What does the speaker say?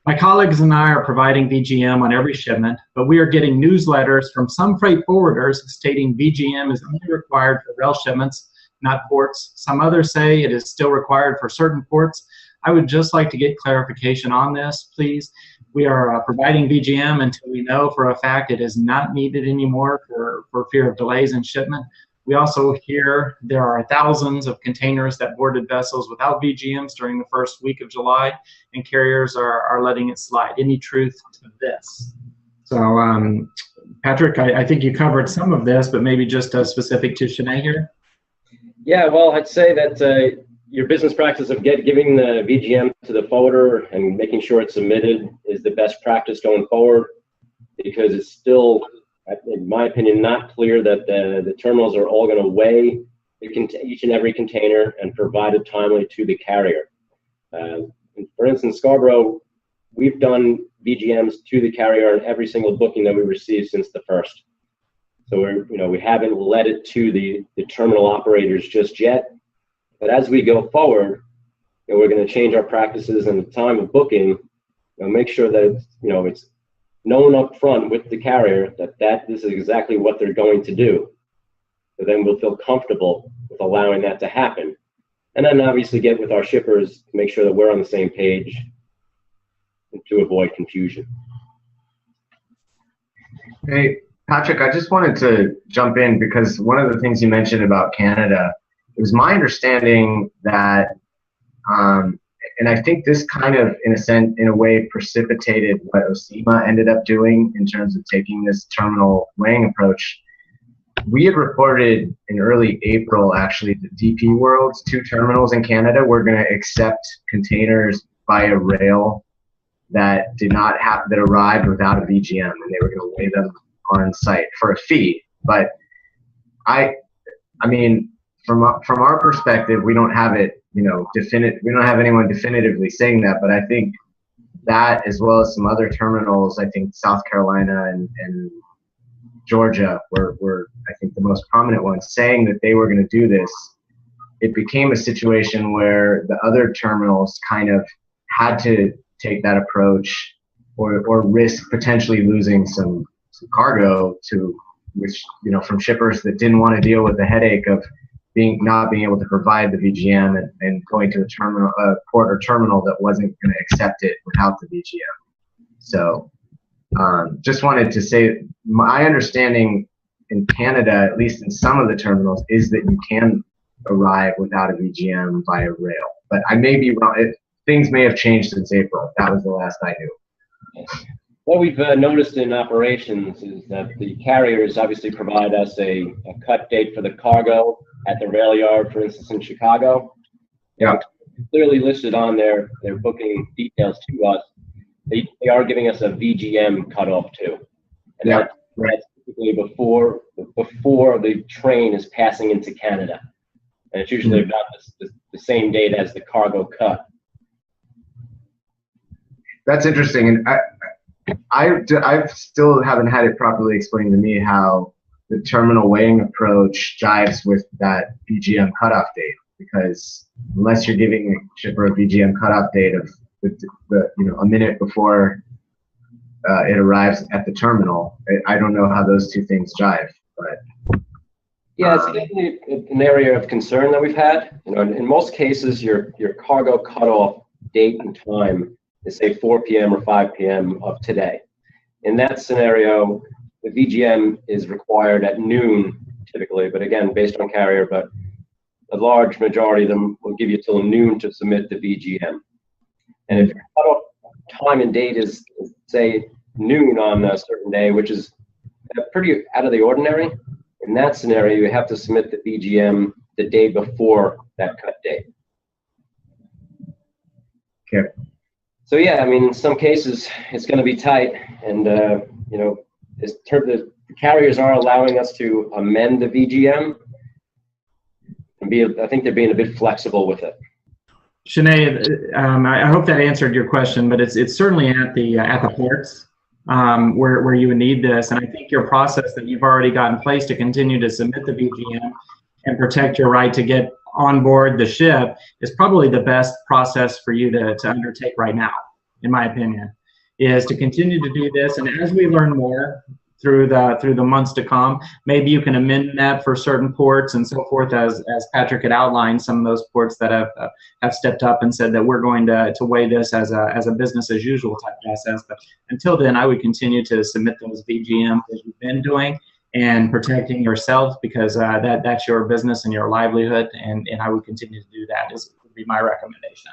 My colleagues and I are providing VGM on every shipment, but we are getting newsletters from some freight forwarders stating VGM is only required for rail shipments, not ports. Some others say it is still required for certain ports. I would just like to get clarification on this, please. We are providing VGM until we know for a fact it is not needed anymore for fear of delays in shipment. We also hear there are thousands of containers that boarded vessels without VGMs during the first week of July, and carriers are letting it slide. Any truth to this? So, Patrick, I think you covered some of this, but maybe just specific to Shanae here. Yeah, well, I'd say that your business practice of giving the VGM to the forwarder and making sure it's submitted is the best practice going forward, because it's still, in my opinion, not clear that the terminals are all going to weigh each and every container and provide it timely to the carrier. For instance, Scarborough, we've done VGMs to the carrier on every single booking that we received since the first. So we haven't led it to the terminal operators just yet. But as we go forward, we're going to change our practices, and the time of booking, make sure that it's known up front with the carrier that this is exactly what they're going to do. So then we'll feel comfortable with allowing that to happen. And then obviously get with our shippers to make sure that we're on the same page to avoid confusion. Hey, Patrick, I just wanted to jump in because one of the things you mentioned about Canada, it was my understanding that, and I think this kind of, in a way, precipitated what OSEMA ended up doing in terms of taking this terminal weighing approach. We had reported in early April, actually, that DP World's 2 terminals in Canada were going to accept containers via rail that arrived without a VGM, and they were going to weigh them on site for a fee. But I mean, from our perspective, we don't have it, we don't have anyone definitively saying that, but I think that, as well as some other terminals, I think South Carolina and Georgia were I think the most prominent ones, saying that they were going to do this. It became a situation where the other terminals kind of had to take that approach or risk potentially losing some cargo from shippers that didn't want to deal with the headache of not being able to provide the VGM and going to a port or terminal that wasn't going to accept it without the VGM. So just wanted to say, my understanding in Canada, at least in some of the terminals, is that you can arrive without a VGM via rail. But I may be wrong. Things may have changed since April. That was the last I knew. What we've noticed in operations is that the carriers obviously provide us a cut date for the cargo at the rail yard, for instance, in Chicago. Yeah. Clearly listed on their booking details to us. They are giving us a VGM cutoff too. And yeah. That's typically before the train is passing into Canada. And it's usually about the same date as the cargo cut. That's interesting. And I still haven't had it properly explained to me how the terminal weighing approach jives with that VGM cutoff date, because unless you're giving a shipper a VGM cutoff date of a minute before it arrives at the terminal, I don't know how those two things jive. But yeah, it's definitely an area of concern that we've had. In most cases, your cargo cutoff date and time is say 4 p.m. or 5 p.m. of today. In that scenario, the VGM is required at noon typically, but again, based on carrier, but a large majority of them will give you till noon to submit the VGM. And if your cutoff time and date is, say, noon on a certain day, which is pretty out of the ordinary, in that scenario, you have to submit the VGM the day before that cut date. Okay. So yeah, I mean, in some cases, it's going to be tight, and the carriers are allowing us to amend the VGM, and I think they're being a bit flexible with it. Shanae, I hope that answered your question, but it's certainly at the ports where you would need this, and I think your process that you've already got in place to continue to submit the VGM and protect your right to get on board the ship is probably the best process for you to undertake right now, in my opinion. is to continue to do this, and as we learn more through the months to come, maybe you can amend that for certain ports and so forth, as Patrick had outlined some of those ports that have stepped up and said that we're going to weigh this as a business as usual type process. But until then, I would continue to submit those VGMs as you've been doing, and protecting yourself, because that's your business and your livelihood, and I would continue to do that, would be my recommendation.